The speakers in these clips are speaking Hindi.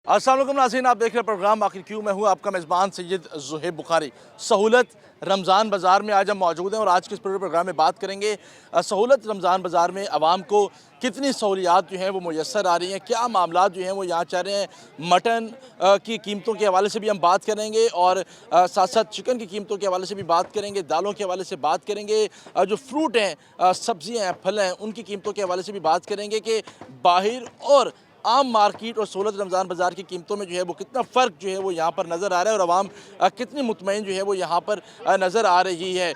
अस्सलाम वालेकुम नाज़रीन, आप देख रहे हैं प्रोग्राम आखिर क्यों। मैं हूँ आपका मेज़बान सैयद ज़ुहैब बुखारी। सहूलत रमज़ान बाज़ार में आज हम मौजूद हैं और आज के इस पूरे प्रोग्राम में बात करेंगे सहूलत रमज़ान बाज़ार में आवाम को कितनी सहूलियात जो हैं वो मुयस्सर आ रही हैं, क्या मामलात जो हैं वो यहाँ चल रहे हैं। मटन की कीमतों के हवाले से भी हम बात करेंगे और साथ साथ चिकन की कीमतों के हवाले से भी बात करेंगे, दालों के हवाले से बात करेंगे, जो फ्रूट हैं, सब्ज़ियाँ हैं, फल हैं, उनकी कीमतों के हवाले से भी बात करेंगे कि बाहर और आम मार्केट और सहूलत रमज़ान बाज़ार की कीमतों में जो है वो कितना फ़र्क जो है वो यहाँ पर नज़र आ रहा है और आवाम कितनी मुतमईन जो है वो यहाँ पर नज़र आ रही है।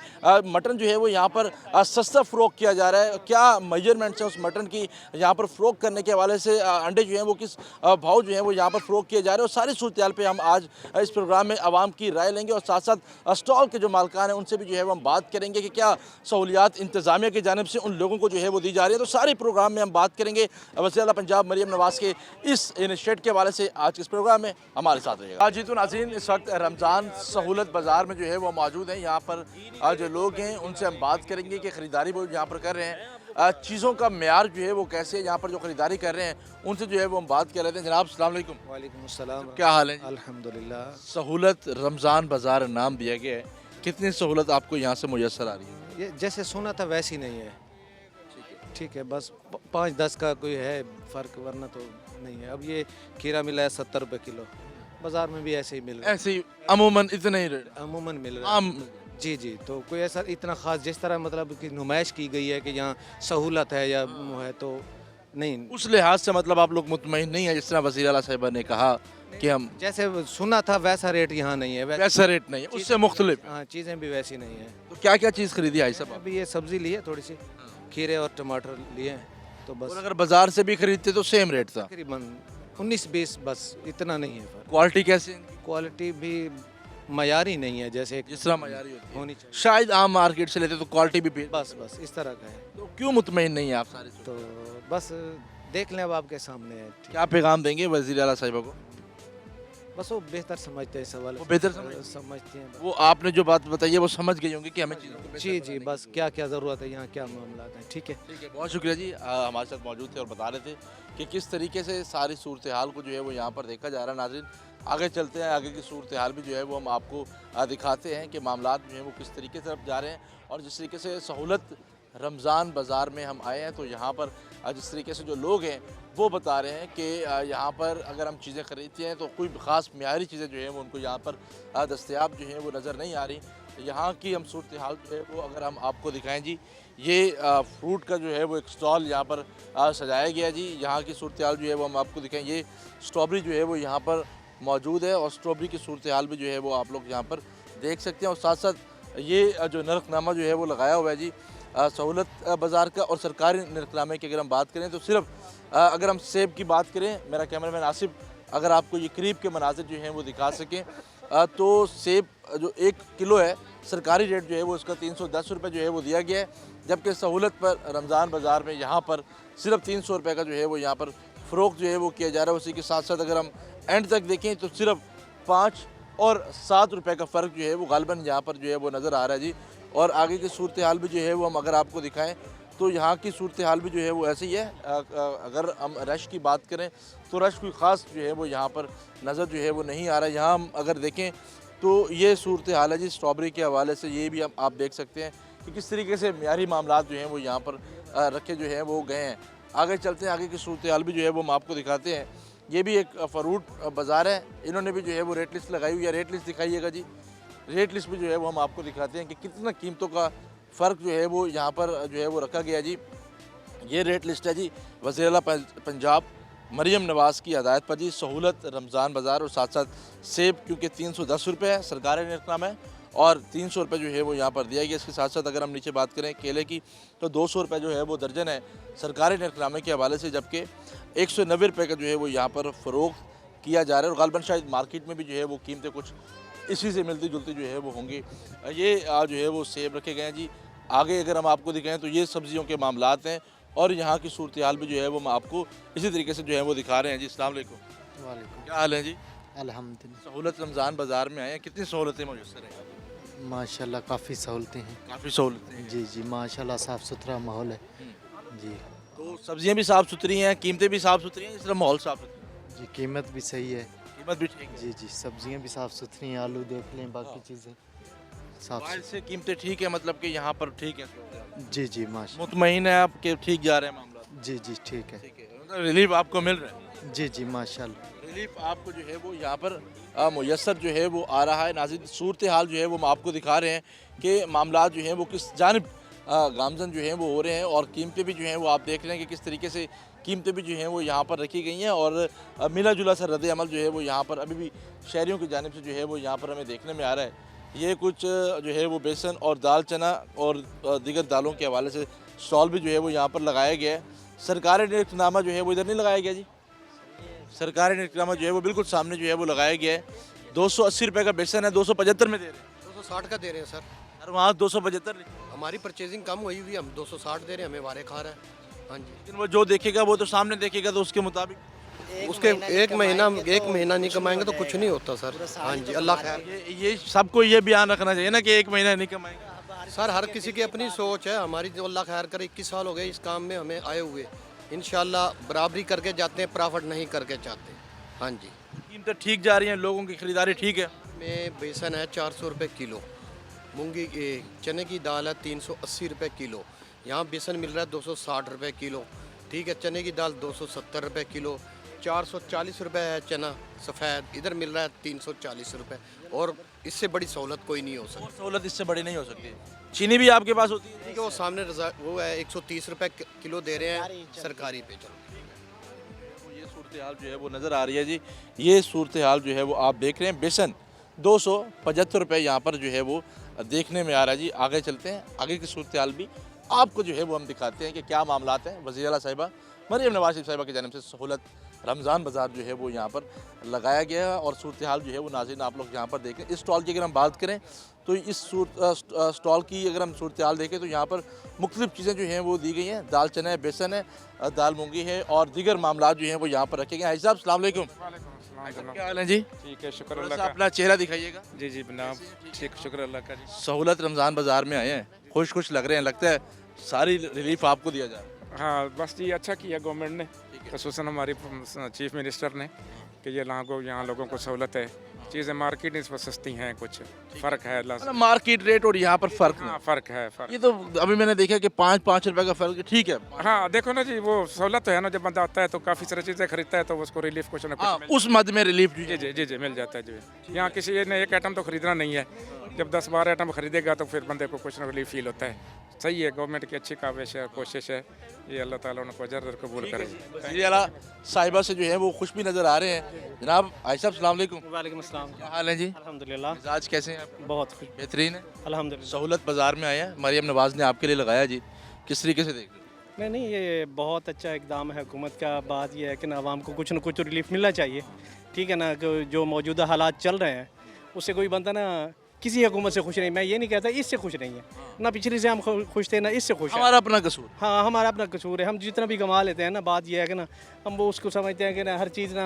मटन जो है वो यहाँ पर सस्ता फ़रोग किया जा रहा है। क्या मेजरमेंट्स हैं उस मटन की यहाँ पर फ़रोग करने के हवाले से, अंडे जो हैं वो किस भाव जो है वो यहाँ पर फ़रोग किए जा रहे हैं और सारी सूरत पे हम आज इस प्रोग्राम में आवाम की राय लेंगे और साथ साथ स्टॉल के जो मालकान हैं उनसे भी जो है वो हम बात करेंगे कि क्या सहूलियात इंतज़ामिया की जानिब से उन लोगों को जो है वो दी जा रही है। तो सारे प्रोग्राम में हम बात करेंगे वज़ीर आला पंजाब मरियम नवाज़ के इस इनिशिएटिव के हवाले से। आज के इस प्रोग्राम में हमारे साथ रहेगा जी। तो नाज़रीन, इस वक्त रमज़ान सहूलत बाज़ार में जो है वो मौजूद हैं। यहाँ पर जो लोग हैं उनसे हम बात करेंगे कि ख़रीदारी वो यहाँ पर कर रहे हैं, चीज़ों का मेयार जो है वो कैसे यहाँ पर जो ख़रीदारी कर रहे हैं उनसे जो है वो हम बात कर रहे थे। जनाब अस्सलाम वालेकुम। वालेकुम अस्सलाम। क्या हाल है? अल्हम्दुलिल्लाह। सहूलत रमज़ान बाज़ार नाम दिया गया है, कितनी सहूलत आपको यहाँ से मुयस्सर आ रही है? ये जैसे सुना था वैसी नहीं है। ठीक है, बस 5-10 का कोई है फ़र्क, वरना तो नहीं है। अब ये खीरा मिला है 70 रुपये किलो, बाज़ार में भी ऐसे ही मिल रहा है। ऐसे ही अमूमन इतने ही रेट अमूमन मिल रहा है। आम। जी जी, तो कोई ऐसा इतना ख़ास जिस तरह मतलब कि नुमाइश की गई है कि यहाँ सहूलत है या वो है तो नहीं। उस लिहाज से मतलब आप लोग मुतमईन नहीं है जिस तरह वज़ीर आला साहिबा ने कहा कि हम जैसे सुना था वैसा रेट यहाँ नहीं है। वैसा रेट नहीं है, उससे मुख्तलिफ। हाँ, चीज़ें भी वैसी नहीं है। तो क्या क्या चीज़ खरीदी आई सब? अभी ये सब्ज़ी ली है थोड़ी सी, खीरे और टमाटर लिए हैं, तो बस और अगर बाजार से भी खरीदते तो सेम रेट था? तकरीबन 19-20, बस इतना नहीं है फ़र्क। क्वालिटी कैसी है? क्वालिटी भी मयारी नहीं है जैसे जिस तरह मयारी होती है होनी चाहिए। शायद आम मार्केट से लेते तो क्वालिटी भी बस इस तरह का है। तो क्यों मुतमईन नहीं है आप सारे? तो बस देख लें, अब आपके सामने है। क्या पैगाम देंगे वज़ीर आला साहिबा को? बस वो बेहतर समझते हैं इस हवाले वो से। बेहतर समझते हैं। वो आपने जो बात बताई है वो समझ गए होंगे कि हमें चीज़ों को बेहतर जी बनाने की। बस क्या क्या ज़रूरत है, यहाँ क्या मामला हैं। ठीक है। ठीक है, बहुत शुक्रिया जी। हमारे साथ मौजूद थे और बता रहे थे कि किस तरीके से सारी सूरत हाल को जो है वो यहाँ पर देखा जा रहा है। नाज़रीन, आगे चलते हैं, आगे की सूरत हाल भी जो है वो हम आपको दिखाते हैं कि मामलात जो हैं वो किस तरीके से अब जा रहे हैं। और जिस तरीके से सहूलत रमज़ान बाज़ार में हम आए हैं तो यहाँ पर जिस तरीके से जो लोग हैं वो बता रहे हैं कि यहाँ पर अगर हम चीज़ें ख़रीदते हैं तो कोई ख़ास म्यारी चीज़ें जो हैं वो उनको यहाँ पर दस्तयाब जो हैं वो नज़र नहीं आ रही। यहाँ की हम सूरत हाल जो है वो अगर हम आपको दिखाएं जी, ये फ्रूट का जो है वो एक स्टॉल यहाँ पर सजाया गया जी। यहाँ की सूरत हाल जो है वो हम आपको दिखाएं, ये स्ट्रॉबेरी जो है वो यहाँ पर मौजूद है और स्ट्रॉबेरी की सूरत हाल भी जो है वो आप लोग यहाँ पर देख सकते हैं। और साथ साथ ये जो नरखनामा जो है वो लगाया हुआ है जी सहूलत बाज़ार का। और सरकारी नरखनामे की अगर हम बात करें तो सिर्फ अगर हम सेब की बात करें, मेरा कैमरामैन आसिफ अगर आपको ये करीब के मनाजिर जो हैं वो दिखा सकें, तो सेब जो 1 किलो है सरकारी रेट जो है वो उसका 310 रुपये जो है वो दिया गया है, जबकि सहूलत पर रमज़ान बाज़ार में यहाँ पर सिर्फ 300 रुपये का जो है वो यहाँ पर फ़रोख्त जो है वो किया जा रहा है। उसी के साथ साथ अगर हम एंड तक देखें तो सिर्फ 5 और 7 रुपये का फ़र्क जो है वो गालिबन यहाँ पर जो है वो नज़र आ रहा है जी। और आगे की सूरत हाल भी जो है वो हम अगर आपको दिखाएं तो यहाँ की सूरत हाल भी जो है वो ऐसे ही है। अगर हम रश की बात करें तो रश कोई ख़ास जो है वो यहाँ पर नज़र जो है वो नहीं आ रहा है। यहाँ हम अगर देखें तो ये सूरत हाल है जी स्ट्रॉबेरी के हवाले से। ये भी हम आप देख सकते हैं कि किस तरीके से म्यारी मामलात जो हैं वो यहाँ पर रखे जो हैं वो गए हैं। आगे चलते हैं, आगे की सूरत हाल भी जो है वो हम आपको दिखाते हैं। ये भी एक फ्रूट बाज़ार है, इन्होंने भी जो है वो रेट लिस्ट लगाई हुई है। रेट लिस्ट दिखाइएगा जी। रेट लिस्ट भी जो है वो हम आपको दिखाते हैं कि कितना कीमतों का फ़र्क जो है वो यहाँ पर जो है वो रखा गया जी। ये रेट लिस्ट है जी वज़ीर आला पंजाब मरियम नवाज़ की हदायत पर जी। सहूलत रमज़ान बाज़ार और साथ साथ सेब क्योंकि 310 रुपये है सरकारी नरखनामा है और 300 रुपये जो है वो यहाँ पर दिया गया। इसके साथ साथ अगर हम नीचे बात करें केले की तो 200 रुपये जो है वो दर्जन है सरकारी नरखनामे के हवाले से, जबकि 190 रुपये का जो है वो यहाँ पर फ़रोख्त किया जा रहा है। और गालिबन शायद मार्केट में भी जो है वो कीमतें कुछ इसी से मिलती जुलती जो है वो होंगी। ये जो है वो सेब रखे गए हैं जी। आगे अगर हम आपको दिखाएं तो ये सब्ज़ियों के मामलात हैं और यहाँ की सूरत हाल भी जो है वो हम आपको इसी तरीके से जो है वो दिखा रहे हैं जी। अस्सलाम वालेकुम। वालेकुम। क्या हाल है जी? अल्हम्दुलिल्लाह। सहूलत रमज़ान बाज़ार में आए हैं, कितनी सहूलतें मुयस्सर हैं? माशाल्लाह काफ़ी सहूलतें हैं। काफ़ी सहूलतें हैं। जी जी, माशाल्लाह साफ़ सुथरा माहौल है। जी तो सब्ज़ियाँ भी साफ़ सुथरी हैं, कीमतें भी साफ़ सुथरी हैं, इस तरह माहौल साफ़ सुथरा है? जी कीमत भी सही है। कीमत भी ठीक है। जी जी सब्जियां भी साफ़ सुथरी हैं, आलू देख लें, बाकी चीज़ें साफ मोबाइल से कीमतें ठीक है, मतलब कि यहाँ पर ठीक है। जी जी माशा मुतमईन है आप कि ठीक जा रहे हैं मामला? जी जी ठीक है। ठीक है, मतलब रिलीफ आपको मिल रहा है। जी जी माशाल्लाह। रिलीफ आपको जो है वो यहाँ पर मुयस्सर जो है वो आ रहा है। नाज़रीन, सूरत हाल जो है वो हम आपको दिखा रहे हैं कि मामला जो हैं वो किस जानिब गामजन जो हैं वो हो रहे हैं, और कीमतें भी जो हैं वो आप देख रहे हैं कि किस तरीके से कीमतें भी जो हैं वो यहाँ पर रखी गई हैं, और मिला जुला सा रद्द अमल जो है वो यहाँ पर अभी भी शहरियों की जानिब से जो है वो यहाँ पर हमें देखने में आ रहा है। ये कुछ जो है वो बेसन और दाल चना और दीगर दालों के हवाले से स्टॉल भी जो है वो यहाँ पर लगाया गया है। सरकारी निरतनामा जो है वो इधर नहीं लगाया गया जी, सरकारी निरतनामा जो है वो बिल्कुल सामने जो है वो लगाया गया है। 280 रुपये का बेसन है, 275 में दे रहे हैं। 260 का दे रहे हैं सर। और वहाँ 275। हमारी परचेजिंग कम हुई हुई, हम 260 दे रहे हैं, हमें वारे खा रहा है। हाँ जी, लेकिन वो जो देखेगा वो तो सामने देखेगा, तो उसके मुताबिक उसके एक महीना नहीं कमाएंगे तो कुछ नहीं होता सर। हाँ जी, अल्लाह खैर। ये सबको ये ध्यान रखना चाहिए ना कि एक महीना नहीं कमाएंगे। सर हर किसी की अपनी सोच है, हमारी जो अल्लाह खैर करे 21 साल हो गए इस काम में हमें आए हुए। इंशाल्लाह बराबरी करके जाते हैं, प्रॉफिट नहीं करके जाते। हाँ जी, कीमतें ठीक जा रही हैं, लोगों की खरीदारी ठीक है। में बेसन है 400 रुपये किलो, मूंगी चने की दाल है 380 रुपये किलो, यहाँ बेसन मिल रहा है 260 रुपये किलो। ठीक है, चने की दाल 270 रुपये किलो, 440 रुपये है चना सफ़ेद, इधर मिल रहा है 340 रुपये। और इससे बड़ी सहूलत कोई नहीं हो और सकती। सहूलत इससे बड़ी नहीं हो सकती। चीनी भी आपके पास होती है? ठीक है, वो सामने वो है 130 रुपये किलो दे रहे हैं सरकारी पे। चलो ये सूरत हाल जो है वो नज़र आ रही है जी। ये सूरत हाल जो है वो आप देख रहे हैं। बेसन 275 रुपये यहाँ पर जो है वो देखने में आ रहा है जी। आगे चलते हैं, आगे की सूरत हाल भी आपको जो है वो हम दिखाते हैं कि क्या मामलात हैं। वज़ीर आला साहिबा मरियम नवाज साहिबा की जानिब से सहूलत रमज़ान बाज़ार जो है वो यहाँ पर लगाया गया है, और सूरत हाल जो है वो नाज़रीन आप लोग यहाँ पर देखें। इस स्टॉल की अगर हम बात करें तो इस स्टॉल की अगर हम सूरत हाल देखें तो यहाँ पर मुख्तलिफ़ चीज़ें जो हैं वो दी गई हैं। दाल चना है, बेसन है, दाल मूंगी है, और दीगर मामलात जो हैं वो यहाँ पर रखे गए हैं। हाजी साहब अस्सलाम वालेकुम। क्या हाल है जी? ठीक है, शुक्र थोड़ा अल्लाह सा का। अपना चेहरा दिखाइएगा। जी जी जनाब, ठीक, शुक्र अल्लाह का जी। सहूलत रमज़ान बाज़ार में आए हैं, खुश खुश लग रहे हैं, लगता है सारी रिलीफ आपको दिया जा रहा है। हाँ बस जी, अच्छा किया गवर्नमेंट ने, खसूसन हमारी चीफ मिनिस्टर ने, कि ये यहाँ लोगों को सहूलत है। चीज़ें मार्केट इस पर सस्ती हैं, कुछ फ़र्क है। मतलब मार्केट रेट और यहाँ पर फ़र्क हाँ नहीं। फ़र्क है, फ़र्क। ये तो अभी मैंने देखा कि 5-5 रुपए का फ़र्क है, ठीक है। हाँ देखो ना जी, वो सहूलत तो है ना, जब बंदा आता है तो काफ़ी सारी चीज़ें खरीदता है तो उसको रिलीफ कुछ ना हाँ, कुछ उस मद में रिलीफ जी जी जी जी मिल जाता है जी। यहाँ किसी ने एक आइटम तो खरीदना नहीं है, जब 10-12 आइटम खरीदेगा तो फिर बंदे को कुछ ना रिलीफ फील होता है। सही है, गवर्नमेंट की अच्छी काविश है, कोशिश है। ये अल्लाह ताला उनको अजर कबूल करे। वज़ीर आला साहिबा से जो है वो खुश भी नज़र आ रहे हैं। जनाब हाजी साहब अस्सलाम वालेकुम। वालेकुम अस्सलाम। क्या हाल है जी? अल्हम्दुलिल्लाह, मिजाज कैसे हैं आप? बहुत खुश, बेहतरीन है। अल्हम्दुलिल्लाह। सहूलत बाज़ार में आया है, मरियम नवाज़ ने आपके लिए लगाया जी, किस तरीके से देख रहे हैं? नहीं, ये बहुत अच्छा इकदाम है हुकूमत का। बात यह है कि ना आवाम को कुछ न कुछ रिलीफ मिलना चाहिए। ठीक है ना, जो मौजूदा हालात चल रहे हैं उससे कोई बंदा ना किसी हुकूमत से खुश नहीं। मैं ये नहीं कहता इससे खुश नहीं है, ना पिछले से हम खुश थे ना इससे खुश है। हमारा अपना कसूर। हाँ, हमारा अपना कसूर है। हम जितना भी कमा लेते हैं ना, बात यह है कि ना हम वो उसको समझते हैं कि ना हर चीज़ ना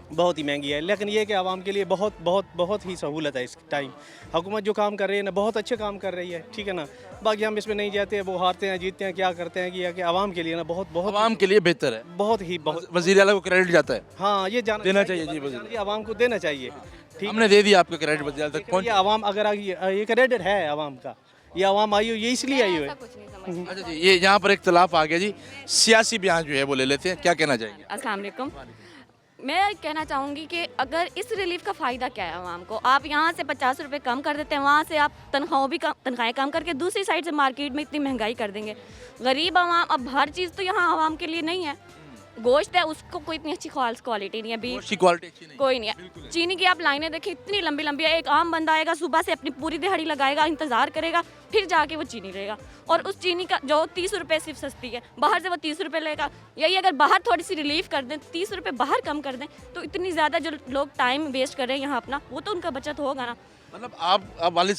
बहुत ही महंगी है, लेकिन ये कि आवाम के लिए बहुत बहुत बहुत ही सहूलत है इस टाइम। हुकूमत जो काम कर रही है ना, बहुत अच्छे काम कर रही है। ठीक है ना, बाकी हम इसमें नहीं जाते, वो हारते हैं जीतते हैं क्या करते हैं कि आवाम के लिए ना बहुत बहुत आवाम के लिए बेहतर है। बहुत ही बहुत। वज़ीर आला को क्रेडिट जाता है। हाँ, ये जाना देना चाहिए जी, वज़ीर। ये आवाम को देना चाहिए। ठीक हमने दे दिया आपका क्रेडिट, वज़ीर आला तक है, पहुँच। ये आवाम अगर ये क्रेडिट है आवाम का, ये आवाम आई हुई, ये इसलिए आई हुई है। अच्छा जी, ये यहाँ पर इख्तलाफ आ गया जी, सियासी बयान जो है वो ले लेते हैं, क्या कहना चाहेंगे? अस्सलाम वालेकुम। मैं कहना चाहूँगी कि अगर इस रिलीफ का फ़ायदा क्या है आवाम को, आप यहाँ से 50 रुपये कम कर देते हैं, वहाँ से आप तनख्वाहें कम करके दूसरी साइड से मार्केट में इतनी महंगाई कर देंगे। गरीब आवाम, अब हर चीज़ तो यहाँ आवाम के लिए नहीं है। गोश्त है, उसको कोई इतनी अच्छी क्वालिटी नहीं है, बीफ उसकी क्वालिटी अच्छी नहीं। कोई नहीं है। चीनी की आप लाइनें देखिए, इतनी लंबी लंबी है। एक आम बंदा आएगा, सुबह से अपनी पूरी दिहाड़ी लगाएगा, इंतज़ार करेगा, फिर जाके वो चीनी लेगा, और उस चीनी का जो 30 रुपये सिर्फ सस्ती है, बाहर से वो 30 रुपये लेगा। यही अगर बाहर थोड़ी सी रिलीफ कर दें, 30 रुपये बाहर कम कर दें, तो इतनी ज़्यादा जो लोग टाइम वेस्ट कर रहे हैं यहाँ अपना, वो तो उनका बचत होगा ना। मतलब आप वालिद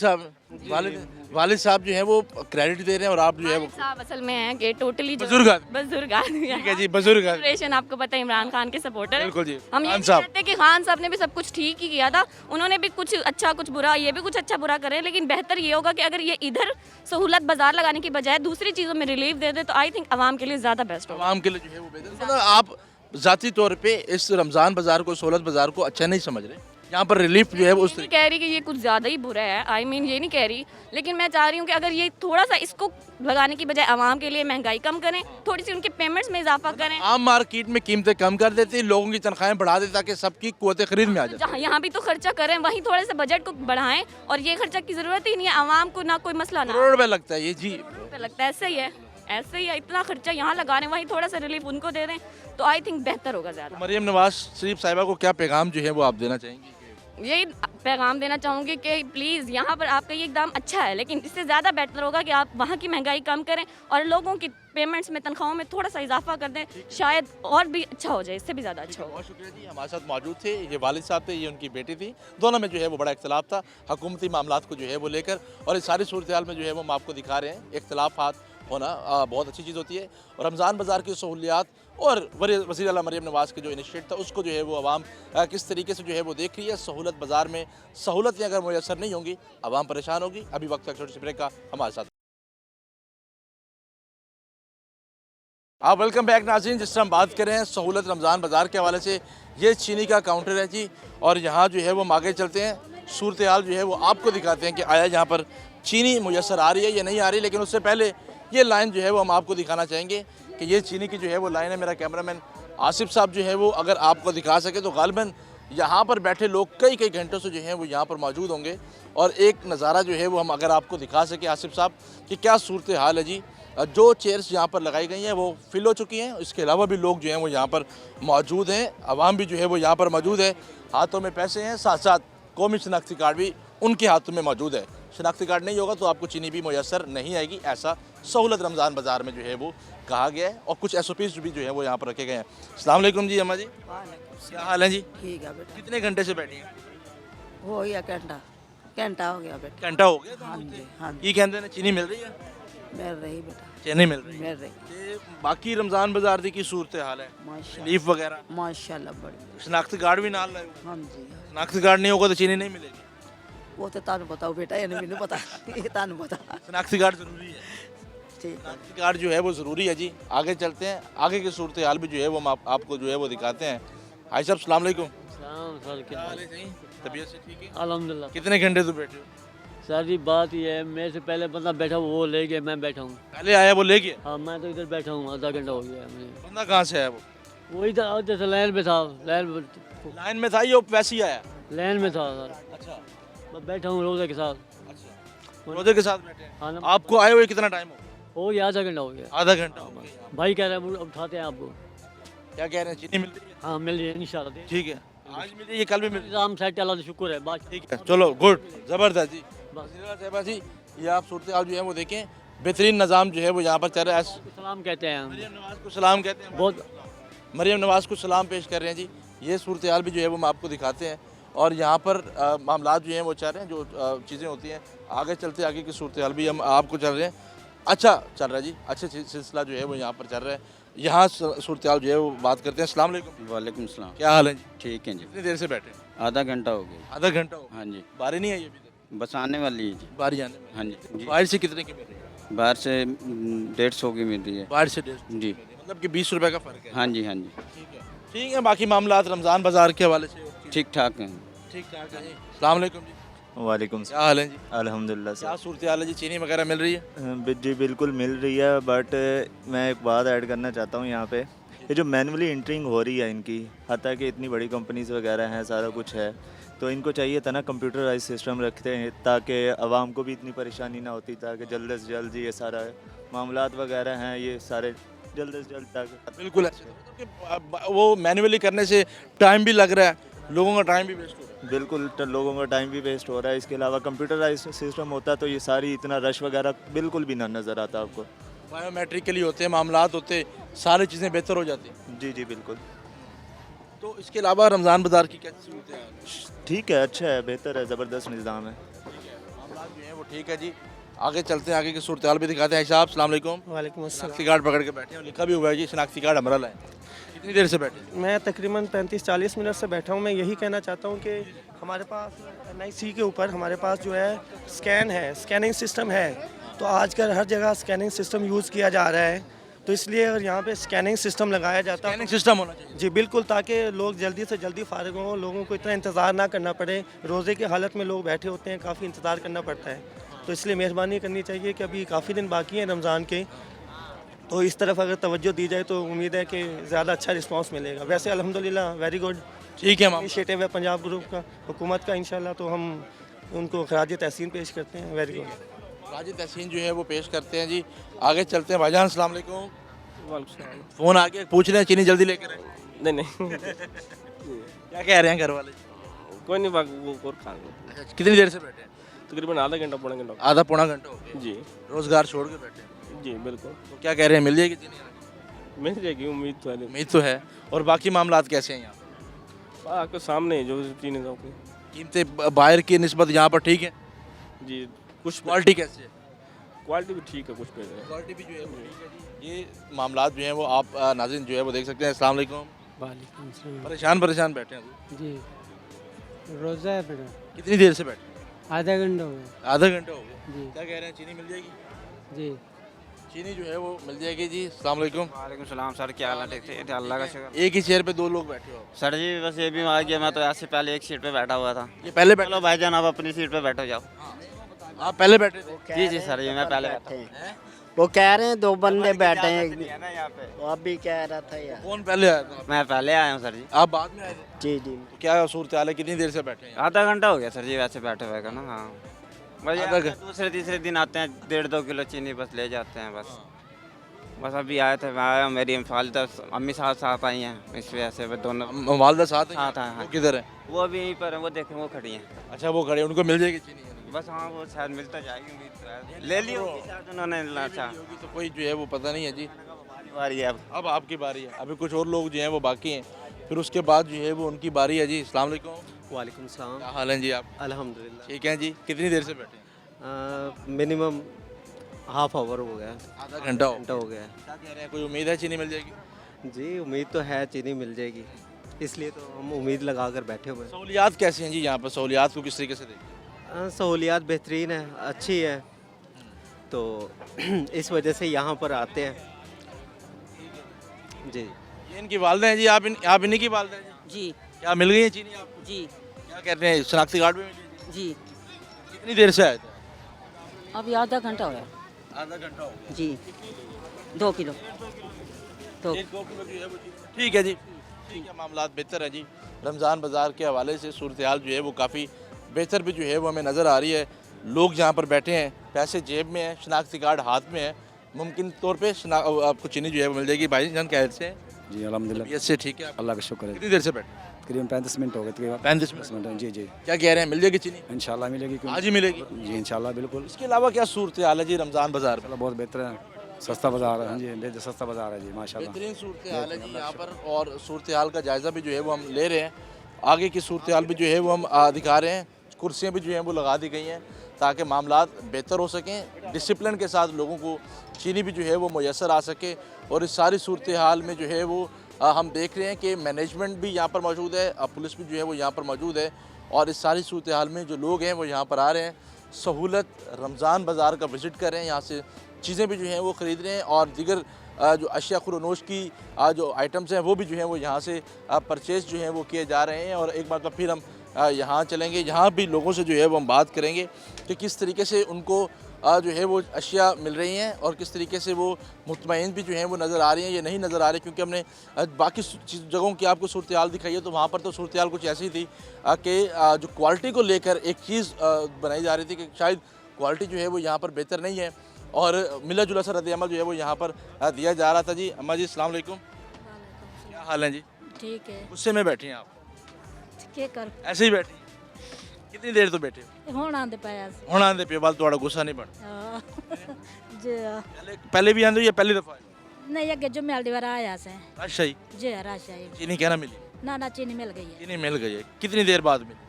साहब जो है वो क्रेडिट दे रहे हैं, और आप जो है वो साहब असल में है कि टोटली बुजुर्ग आदमी। बुजुर्ग आदमी ठीक है जी, बुजुर्ग आदमी। जनरेशन आपको पता है इमरान खान के सपोर्टर है। बिल्कुल जी। हम ये खान नहीं साहब। कहते कि खान साहब ने भी सब कुछ ठीक ही किया था, उन्होंने भी कुछ अच्छा कुछ बुरा, ये भी कुछ अच्छा बुरा करें, लेकिन बेहतर ये होगा कि अगर ये इधर सहूलत बाजार लगाने की बजाय दूसरी चीज़ों में रिलीफ दे दे, तो आई थिंक आवाम के लिए ज़्यादा बेस्ट होगा। आवाम के लिए जो है वो बेहतर। मतलब आप ज़ाती तौर पे इस रमज़ान बाज़ार को, सहूलत बाज़ार को अच्छा नहीं समझ रहे? यहाँ पर रिलीफ जो है वो उस नहीं कह रही कि ये कुछ ज़्यादा ही बुरा है, आई मीन ये नहीं कह रही, लेकिन मैं चाह रही हूँ कि अगर ये थोड़ा सा इसको लगाने की बजाय आवाम के लिए महंगाई कम करें, थोड़ी सी उनके पेमेंट्स में इजाफा करें। आम मार्केट में कीमतें कम कर देती, लोगों की तनख्वाहें बढ़ा देती ताकि सबकी कुव्वत खरीद में आ जाए। जहाँ यहाँ भी तो खर्चा करें, वहीं थोड़े से बजट को बढ़ाएं, और ये खर्चा की ज़रूरत ही नहीं है, आवाम को ना कोई मसला ना करोड़ रुपए लगता है ये जी। पे लगता है। ऐसे ही है, ऐसे ही है, इतना खर्चा यहाँ लगा रहे हैं, वहीं थोड़ा सा रिलीफ उनको दे दें तो आई थिंक बेहतर होगा ज़्यादा। मरियम नवाज शरीफ साहिबा को क्या पैगाम जो है वो आप देना चाहेंगी? यही पैगाम देना चाहूँगी कि प्लीज़ यहाँ पर आपका ये एकदम अच्छा है, लेकिन इससे ज़्यादा बेहतर होगा कि आप वहाँ की महंगाई कम करें और लोगों की पेमेंट्स में, तनख्वाहों में थोड़ा सा इजाफा कर दें, शायद और भी अच्छा हो जाए, इससे भी ज़्यादा अच्छा होगा। बहुत शुक्रिया जी। हमारे साथ मौजूद थे, ये वालिद साहब थे, ये उनकी बेटी थी, दोनों में जो है वो बड़ा इख्तलाफ था हुकूमती मामलात को जो है वो लेकर, और इस सारी सूरत हाल में जो है वो हम आपको दिखा रहे हैं। इख्तलाफात होना बहुत अच्छी चीज़ होती है, और रमज़ान बाज़ार की सहूलियात और वज़ीर आला मरियम नवाज़ के जो इनिशिएट था उसको जो है वो आवाम किस तरीके से जो है वो देख रही है। सहूलत बाज़ार में सहूलतें अगर मुयसर नहीं होंगी, आवाम परेशान होगी। अभी वक्त छोटे से ब्रेक का, हमारे साथ आप वेलकम बैक नाज़रीन। जिस तरह हम बात कर रहे हैं सहूलत रमज़ान बाज़ार के हवाले से, ये चीनी का काउंटर है जी, और यहाँ जो है वो हम आगे चलते हैं, सूरत हाल जो है वो आपको दिखाते हैं कि आया यहाँ पर चीनी मुयसर आ रही है या नहीं आ रही। लेकिन उससे पहले ये लाइन जो है वो हम आपको दिखाना चाहेंगे कि ये चीनी की जो है वो लाइन है। मेरा कैमरामैन आसिफ साहब जो है वो अगर आपको दिखा सके तो गालिबन यहाँ पर बैठे लोग कई कई घंटों से जो हैं वो यहाँ पर मौजूद होंगे, और एक नज़ारा जो है वो हम अगर आपको दिखा सके आसिफ साहब कि क्या सूरत हाल है जी। जो चेयर्स यहाँ पर लगाई गई हैं वो फिल हो चुकी हैं, इसके अलावा भी लोग जो हैं वो यहाँ पर मौजूद हैं, आवाम भी जो है वो यहाँ पर मौजूद है, हाथों में पैसे हैं, साथ साथ कौमी शनाख्ती कार्ड भी उनके हाथों में मौजूद है। शनाख्ती कार्ड नहीं होगा तो आपको चीनी भी मुयसर नहीं आएगी, ऐसा सहूलत रमज़ान बाज़ार में जो है वो कहा गया है, और कुछ SOPs भी जो है वो यहाँ पर रखे गए हैं। अस्सलाम वालेकुम जी अम्मा जी, क्या हाल है जी? ठीक है बेटा, कितने घंटे से बैठी हैं? हो गया घंटा, घंटा हो गया बेटा। घंटा हो गया? हाँ जी, हाँ जी, की कहते हैं चीनी मिल रही है? मिल रही बेटा, चीनी मिल रही है। मिल रही, ते बाकी रमज़ान बाज़ार दी की सूरत हाल है? माशा लीफ वगैरह, माशाल्लाह बड़ी। शनाख्ती कार्ड भी नाल लाए हो? हाँ जी, शनाख्ती कार्ड नहीं होगा तो चीनी नहीं मिलेगी? वो तो तानू बताओ बेटा, ये नहीं मैंने पता, ये तानू पता। शनाख्ती कार्ड ज़रूरी है? ठीक है, शनाख्ती कार्ड जो है वो ज़रूरी है जी। आगे चलते हैं, आगे की सूरत हाल भी जो है वो हम आपको जो है वो दिखाते हैं। भाई साहब अस्सलाम वालेकुम। क्या हाल है जी? तबीयत से ठीक है? अल्हम्दुलिल्लाह। कितने घंटे से बैठे हो? सर जी बात ये है, मेरे से पहले बंदा बैठा हुआ वो ले गया, मैं बैठा हूँ। पहले आया वो ले गया? हाँ मैं तो इधर बैठा हूँ, आधा घंटा हो गया है मुझे। बंदा कहाँ से आया वो? वो इधर जैसे लाइन में था, लाइन में था या वैसे ही आया? लाइन में था सर। अच्छा मैं बैठा हूँ रोज़े के साथ। अच्छा, रोजे के साथ बैठे हैं। हाँ ना, आपको आए हुए कितना टाइम हो गया, आधा घंटा हो गया। आधा घंटा हो गया। भाई कह रहे हैं अब उठाते हैं आपको। क्या कह रहे हैं, चीनी मिल रही है? हाँ मिल रही है इंशाल्लाह। ठीक है, आज मिल रही है, कल भी मिल रही है। निज़ाम सेट, अल्लाह का शुक्र है। बात ठीक है, चलो गुड, ज़बरदस्त जी। बस साहिबा जी, ये आप सूरत हाल जो है वो देखें, बेहतरीन निज़ाम जो है वो यहाँ पर चल रहा है। सलाम कहते हैं हम। मरियम नवाज़ को सलाम कहते हैं, बहुत मरियम नवाज़ को सलाम पेश कर रहे हैं जी। ये सूरत हाल भी जो है वो हम आपको दिखाते हैं, और यहाँ पर मामलात जो हैं वो चल रहे हैं, जो चीज़ें होती हैं। आगे चलते आगे की सूरत हाल भी हम आपको चल रहे हैं, अच्छा चल रहा है जी, अच्छा सिलसिला जो है वो यहाँ पर चल रहा है। यहाँ सूरत हाल जो है वो बात करते हैं। अस्सलाम वालेकुम। वालेकुम सलाम। क्या हाल है जी? ठीक है जी। कितनी देर से बैठे हैं? आधा घंटा हो गया। आधा घंटा हो? हाँ जी, बारी नहीं आई अभी तक? बस आने वाली है जी। बारी आने में? हाँ जी, बाहर से कितने की मिल रही है? बाहर से 150 की मिल रही है। बाहर से 150 जी, मतलब कि 20 रुपए का फ़र्क है। हाँ जी, हाँ जी, ठीक है, ठीक है। बाकी मामलात रमज़ान बाज़ार के हवाले से ठीक ठाक हैं। ठीक ठाक है जी। अस्सलाम वालेकुम जी। वालेकुम क्या हाल है जी? अल्हम्दुलिल्लाह क्या सर। सूरत हाल है जी? चीनी वगैरह मिल रही है? जी बिल्कुल मिल रही है, बट मैं एक बात ऐड करना चाहता हूँ यहाँ पे। ये जो मैनुअली एंट्रिंग हो रही है इनकी, हत्ता कि इतनी बड़ी कंपनीज वगैरह हैं, सारा कुछ है, तो इनको चाहिए था ना कंप्यूटराइज सिस्टम रखते हैं ताकि आवाम को भी इतनी परेशानी ना होती, ताकि जल्द से जल्द ये सारा मामलात वगैरह हैं ये सारे जल्द से जल्द तक। बिल्कुल है। वो मैनुअली करने से टाइम भी लग रहा है, लोगों का टाइम भी वेस्ट हो रहा है। बिल्कुल लोगों का टाइम भी वेस्ट हो रहा है। इसके अलावा कंप्यूटराइज सिस्टम होता तो ये सारी इतना रश वगैरह बिल्कुल भी ना नज़र आता आपको। बायोमेट्रिकली होते हैं मामलात, होते सारी चीज़ें बेहतर हो जाती हैं। जी जी बिल्कुल। तो इसके अलावा रमज़ान बाज़ार की क्या सूरत है? ठीक है, अच्छा है, बेहतर है, ज़बरदस्त निज़ाम है। मामलात जो हैं वो ठीक है जी। आगे चलते हैं, आगे की सूरत हाल भी दिखाते हैं। साहब अस्सलाम वालेकुम। वालेकुम अस्सलाम। शनाख्ती कार्ड पकड़ के बैठे हैं, लिखा भी हुआ है जी शनाख्ती कार्ड हमारा लाएं। कितनी देर से बैठे हैं? मैं तकरीबन 35-40 मिनट से बैठा हूँ। मैं यही कहना चाहता हूँ कि हमारे पास NIC के ऊपर हमारे पास जो है स्कैनिंग सिस्टम है, तो आजकल हर जगह स्कैनिंग सिस्टम यूज़ किया जा रहा है। तो इसलिए अगर यहाँ पे स्कैनिंग सिस्टम लगाया जाता स्कैनिंग सिस्टम होना चाहिए। जी बिल्कुल, ताकि लोग जल्दी से जल्दी फारिग हों, लोगों को इतना इंतज़ार ना करना पड़े। रोज़े की हालत में लोग बैठे होते हैं, काफ़ी इंतज़ार करना पड़ता है। तो इसलिए मेहरबानी करनी चाहिए कि अभी काफ़ी दिन बाकी हैं रमज़ान के, तो इस तरफ अगर तवज्जो दी जाए तो उम्मीद है कि ज़्यादा अच्छा रिस्पांस मिलेगा। वैसे अल्हम्दुलिल्लाह वेरी गुड ठीक है माम। इनिशिएटिव है पंजाब ग्रुप का, हुकूमत का, इंशाल्लाह तो हम उनको खराज तहसीन पेश करते हैं। Very good. राज तहसीन जो है वो पेश करते हैं जी। आगे चलते हैं भाईजान, अस्सलाम वालेकुम। फ़ोन आ गया, पूछ रहे हैं चीनी जल्दी लेकर आए। नहीं क्या कह रहे हैं घर वाले? कोई नहीं, वो और खा अच्छा, कितनी देर से बैठे हैं? तकरीबन आधा घंटा पौना घंटा। आधा पौना घंटा हो गया। जी रोजगार छोड़ के बैठे हैं। जी बिल्कुल, तो क्या कह रहे हैं, मिल जाएगी चीनी? मिल जाएगी, उम्मीद तो है। उम्मीद तो है। और बाकी मामलात कैसे हैं यहाँ? आपके सामने जो चीनी का कीमतें बाहर की निस्बत यहाँ पर ठीक है? जी कुछ क्वालिटी कैसी है? क्वालिटी भी ठीक है, कुछ पे क्वालिटी भी जो है वो ठीक है जी। ये मामलात जो हैं वो आप नाज़रीन जो है वो देख सकते हैं। अस्सलाम वालेकुम। परेशान बैठे हैं जी, रोज़ा है बेटा। कितनी देर से बैठे? आधा घंटा हो गया। आधा घंटा हो गया। जी क्या कह रहे हैं, चीनी मिल जाएगी? जी चीनी जो है वो मिल जाएगी जी। अस्सलाम वालेकुम। वालेकुम सलाम सर, क्या हाल है? ठीक है, अल्लाह का शुक्र। एक ही चेयर पे दो लोग बैठे हो? सर जी बस ये भी आ गया, मैं तो यहाँ से पहले एक सीट पे बैठा हुआ था। ये पहले बैठे? चलो भाईजान आप अपनी सीट पे बैठो जाओ। आप पहले बैठे थे? जी जी सर, ये मैं पहले बैठा हूँ। वो कह रहे हैं 2 बंदे बैठे हैं, ना यहाँ पे। वो अभी कह रहा था यार। कौन पहले आया था? मैं पहले आया हूँ सर जी। आप बाद में आए थे? जी जी तो क्या सूरत हाल है, कितनी देर से बैठे हैं? आधा घंटा हो गया सर जी वैसे बैठे हुए का ना। हाँ बस आधा यार, दूसरे तीसरे दिन आते हैं, 1.5-2 किलो चीनी बस ले जाते हैं बस। बस अभी आए थे, मैं आया, मेरी वालिदा अम्मी साथ आई हैं, इस वजह से बस दोनों वालदा साथ हैं? साथ हैं। वो किधर है? वो अभी यहीं पर है, वो देखें वो खड़ी हैं। अच्छा, वो खड़े, उनको मिल जाएगी चीनी? बस हाँ, वो शायद मिलता जाएगी, उम्मीद तो है। ले ली होगी शायद उन्होंने। अच्छा होगी तो कोई जो है वो पता नहीं है जी। बारी है अब आपकी बारी है। अभी कुछ और लोग जो हैं वो बाकी हैं, फिर उसके बाद जो है वो उनकी बारी है जी। अस्सलाम वालेकुम। वालेकुम सलाम। क्या हाल है जी आप? अल्हम्दुलिल्लाह। ठीक है जी। कितनी देर से बैठे हैं? मिनिमम हाफ आवर हो गया, आधा घंटा हो घंटा हो गया। क्या कह रहे हैं, कोई उम्मीद है चीनी मिल जाएगी? जी उम्मीद तो है, चीनी मिल जाएगी, इसलिए तो हम उम्मीद लगा कर बैठे हुए हैं। सहूलियात कैसी हैं जी यहाँ पर? सहूलियात को किस तरीके से देखते हैं? सहूलियात बेहतरीन है, अच्छी है, तो इस वजह से यहाँ पर आते हैं। जी ये इनकी वालदा हैं जी। आप इन्हीं की वालदा हैं जी? जी क्या मिल गई है चीनी आपको? जी क्या कहते हैं, शनाख्ती कार्ड में मिली? जी कितनी देर से आए थे? अभी आधा घंटा हो गया। आधा घंटा हो गया। जी 2 किलो तो 1-2 किलो जो है वो चीनी। ठीक है जी, ठीक है। मामलात बेहतर है जी। रमज़ान बाज़ार के हवाले से सूरत हाल जो है वो काफ़ी बेहतर भी जो है वो हमें नज़र आ रही है। लोग जहाँ पर बैठे हैं, पैसे जेब में हैं, शनाख्ती कार्ड हाथ में है, मुमकिन तौर पे आपको चीनी जो है वो मिल जाएगी। भाई जान कैसे से? जी अल्हम्दुलिल्लाह, तबीयत से ठीक है? अल्लाह का शुक्र है। कितनी देर से बैठे? तकरीबन 35 मिनट हो गए, तकरीबन 35 मिनट। जी जी क्या कह रहे हैं, मिल जाएगी चीनी? इंशाल्लाह मिलेगी। आज ही मिलेगी? जी इंशाल्लाह बिल्कुल। इसके अलावा क्या सूरत हाल है जी रमज़ान बाज़ार में? बहुत बेहतर है, सस्ता बाजार है। जी सस्ता बाजार है जी, माशाल्लाह। बेहतरीन सूरत हाल है जी यहाँ पर, और सूरत हाल का जायज़ा भी जो है वो हम ले रहे हैं। आगे की सूरत हाल भी जो है वो हम दिखा रहे हैं। कुर्सियाँ भी जो हैं वो लगा दी गई हैं ताकि मामलात बेहतर हो सकें, डिसिप्लिन के साथ लोगों को चीनी भी जो है वो मुयसर आ सके। और इस सारी सूरत हाल में जो है वो हम देख रहे हैं कि मैनेजमेंट भी यहाँ पर मौजूद है, पुलिस भी जो है वो यहाँ पर मौजूद है, और इस सारी सूरत हाल में जो लोग हैं वो यहाँ पर आ रहे हैं, सहूलत रमज़ान बाज़ार का विज़िट कर रहे हैं, यहाँ से चीज़ें भी जो हैं वो ख़रीद रहे हैं, और दीगर जो अशिया खुरनोश की जो आइटम्स हैं वो भी जो हैं वो यहाँ से परचेज़ जो हैं वो किए जा रहे हैं। और एक बार तो फिर हम यहाँ चलेंगे, यहाँ भी लोगों से जो है वो हम बात करेंगे कि किस तरीके से उनको जो है वो अशिया मिल रही हैं, और किस तरीके से वो मुतमईन भी जो हैं वो नज़र आ रही हैं, ये नहीं नज़र आ रही। क्योंकि हमने बाकी जगहों की आपको सूरत हाल दिखाई है, तो वहाँ पर तो सूरत हाल कुछ ऐसी थी कि जो क्वालिटी को लेकर एक चीज़ बनाई जा रही थी कि शायद क्वालिटी जो है वो यहाँ पर बेहतर नहीं है, और मिला जुला सा रद्द-ए-अमल जो है वो यहाँ पर दिया जा रहा था जी। अम्मा जी अस्सलाम वालेकुम। क्या हाल है जी? ठीक है। गुस्से में बैठी हैं आप? क्या कर ऐसे ही बैठी? कितनी देर तो बैठे हो? ਹੁਣ ਆਂਦੇ ਪਏ ਹੁਣ ਆਂਦੇ ਪਿਓ ਬਾਅਦ ਤੁਹਾਡਾ ਗੁੱਸਾ ਨਹੀਂ ਬਣ? जी पहले भी आंदे हो या पहली दफ़ा आए? नहीं अगे जो मेल दीवार आया से अच्छा जी। जी राशा चीनी कहना मिली? ना चीनी मिल गई है। चीनी मिल गई है। कितनी देर बाद मिली?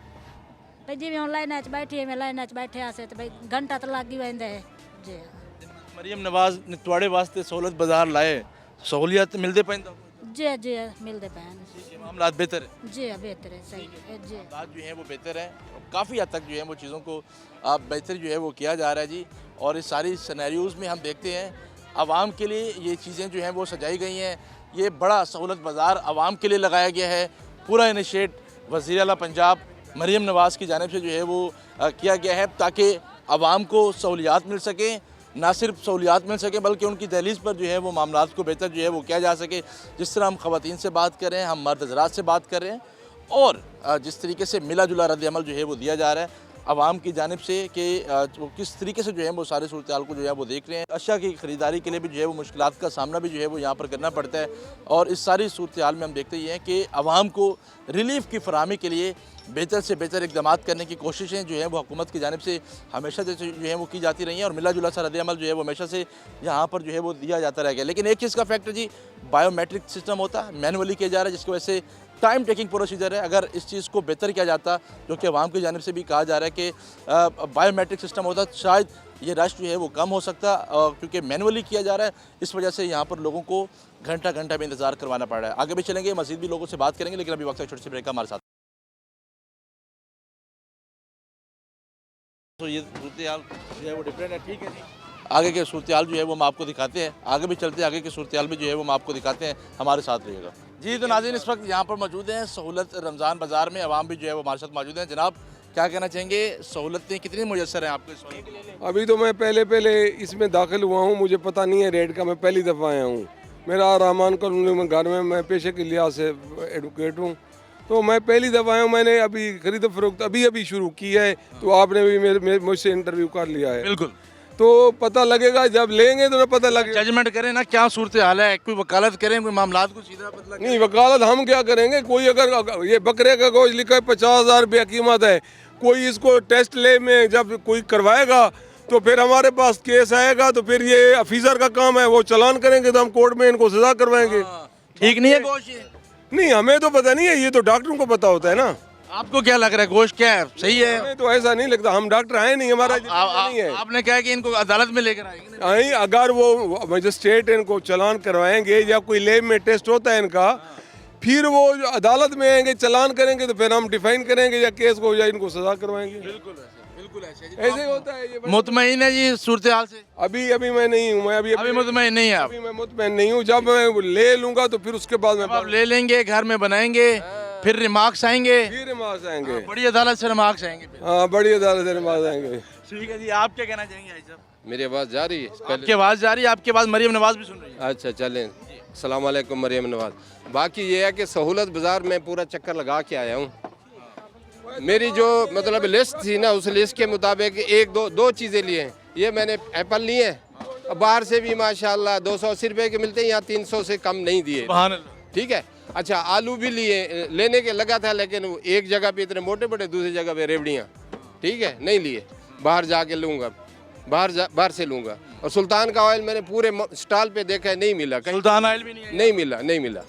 भाई जी हम लाइन च बैठी है, लाइन च बैठे आसे तो भाई घंटा तो लग ही वैंदा है जी। मरियम नवाज ने ਤੁਹਾਡੇ ਵਾਸਤੇ सहूलत बाजार लाए, सहूलियत मिलते पे जी जी मिलते पे मामला बेहतर है? जी बेहतर है, सही है जी। बात जो है वो बेहतर है, काफ़ी हद तक जो है वो चीज़ों को बेहतर जो है वो किया जा रहा है जी। और इस सारी सिनेरियोज़ में हम देखते हैं आवाम के लिए ये चीज़ें जो हैं वो सजाई गई हैं। ये बड़ा सहूलत बाज़ार आवाम के लिए लगाया गया है। पूरा इनिशिएट वज़ीर आला पंजाब मरीम नवाज़ की जानिब से जो है वो किया गया है ताकि आवाम को सहूलियात मिल सकें, ना सिर्फ सहूलियात मिल सके बल्कि उनकी दहलीज़ पर जो है वो मामलात को बेहतर जो है वो किया जा सके। जिस तरह हम ख़वातीन से बात कर रहे हैं, हम मर्द हज़रात से बात कर रहे हैं और जिस तरीके से मिला जुला रद्द-ए-अमल जो है वो दिया जा रहा है आवाम की जानिब से कि वो किस तरीके से जो है वो सारे सूरत हाल को जो है वो देख रहे हैं। अशिया की ख़रीदारी के लिए भी जो है वो मुश्किलात का सामना भी जो है वो यहाँ पर करना पड़ता है और इस सारी सूरत हाल में हम देखते ही हैं कि आवाम को रिलीफ की फराहमी के लिए बेहतर से बेहतर इक़दाम करने की कोशिशें जो हैं वो हुकूमत की जानिब से हमेशा से जो है वो की जाती रही हैं और मिला जुला सा रद्द-ए-अमल जो है वो हमेशा से यहाँ पर जो है वो दिया जाता रहेगा। लेकिन एक चीज़ का फैक्टर जी, बायोमेट्रिक सिस्टम होता है, मैनुअली किया जा रहा है, जिसकी वजह से टाइम टेकिंग प्रोसीजर है। अगर इस चीज़ को बेहतर किया जाता, जो कि अवाम की जानिब से भी कहा जा रहा है कि बायोमेट्रिक सिस्टम होता, शायद ये रश जो है वो कम हो सकता, क्योंकि मैनुअली किया जा रहा है, इस वजह से यहाँ पर लोगों को घंटा घंटा भी इंतज़ार करवाना पड़ रहा है। आगे भी चलेंगे, मज़ीद भी लोगों से बात करेंगे, लेकिन अभी वक्त है छोटी सी ब्रेक का हमारे साथ। तो ये सूरत हाल जो है वो डिफरेंट है, ठीक है जी। आगे के सूरत हाल जो है वो हम आपको दिखाते हैं, आगे भी चलते हैं, आगे की सूरत हाल भी जो है वो हम आपको दिखाते हैं, हमारे साथ रहिएगा जी। तो नाज़रीन, इस वक्त यहाँ पर मौजूद हैं सहूलत रमज़ान बाज़ार में, आवाम भी जो है वो हमारे साथ मौजूद हैं। जनाब, क्या कहना चाहेंगे, सहूलतें कितनी मुयसर हैं आपको इस वक्त? अभी तो मैं पहले इसमें दाखिल हुआ हूँ, मुझे पता नहीं है रेट का, मैं पहली दफ़ा आया हूँ। मेरा रहमान कॉलोनी में घर में, मैं पेशे के लिहाज से एडवोकेट हूँ, तो मैं पहली दफ़ा आया हूँ। मैंने अभी खरीद फरोख्त अभी शुरू की है, तो आपने भी मुझसे इंटरव्यू कर लिया है। बिल्कुल, तो पता लगेगा, जब लेंगे तो पता लगेगा। जजमेंट करें ना, क्या सूरत हाल है, कोई वकालत करें, कोई मामलात को सीधा पता लगे। नहीं, वकालत हम क्या करेंगे? कोई अगर ये बकरे का गोश्त लिखा है 50,000 रुपया कीमत है, कोई इसको टेस्ट ले में जब कोई करवाएगा तो फिर हमारे पास केस आएगा, तो फिर ये अफीसर का काम है, वो चालान करेंगे तो हम कोर्ट में इनको सजा करवाएंगे। ठीक नहीं है गोश्त ये? नहीं, हमें तो पता नहीं है, ये तो डॉक्टरों को पता होता है ना। आपको क्या लग रहा है, गोश्त क्या है, सही है? हमें तो ऐसा नहीं लगता, हम डॉक्टर हैं नहीं, हमारा नहीं है। आपने कहा कि इनको अदालत में लेकर आएंगे? नहीं, अगर वो मजिस्ट्रेट इनको चालान करवाएंगे या कोई लैब में टेस्ट होता है इनका, फिर वो अदालत में आएंगे, चालान करेंगे, तो फिर हम डिफाइन करेंगे या केस को या इनको सजा करवाएंगे। बिल्कुल ऐसे ही होता है। ये मुतमईन है जी सूरत हाल से? अभी मैं नहीं हूँ, मैं अभी मुतमईन नहीं है आप? अभी मैं मुतमईन नहीं हूँ। जब मैं ले लूंगा तो फिर उसके बाद आप ले लेंगे, घर में बनाएंगे, फिर रिमार्क्स आएंगे, बड़ी अदालत से रिमार्क्स आएंगे। हाँ, बड़ी अदालत से रिमार्क्स आएंगे। ठीक है जी, आप क्या कहना चाहेंगे भाई साहब? मेरी आवाज़ जा रही है? आपकी आवाज़ जा रही है, आपके बाद मरीम नवाज भी सुन रही है। अच्छा, चलें। अस्सलाम वालेकुम मरीम नवाज। बाकी ये है कि सहूलत बाज़ार में पूरा चक्कर लगा के आया हूँ। मेरी जो मतलब लिस्ट थी ना, उस लिस्ट के मुताबिक दो चीज़ें लिए हैं। ये मैंने एप्पल लिए हैं, बाहर से भी माशाल्लाह 280 रुपये के मिलते हैं, यहाँ 300 से कम नहीं दिए। ठीक है। अच्छा, आलू भी लिए, लेने के लगा था, लेकिन एक जगह पे इतने मोटे मोटे, दूसरी जगह पे रेवड़ियाँ, ठीक है, नहीं लिए। बाहर जाके लूँगा, बाहर से लूँगा। और सुल्तान का ऑयल मैंने पूरे स्टॉल पे देखा है, नहीं मिला कहीं। सुल्तान ऑयल भी नहीं मिला।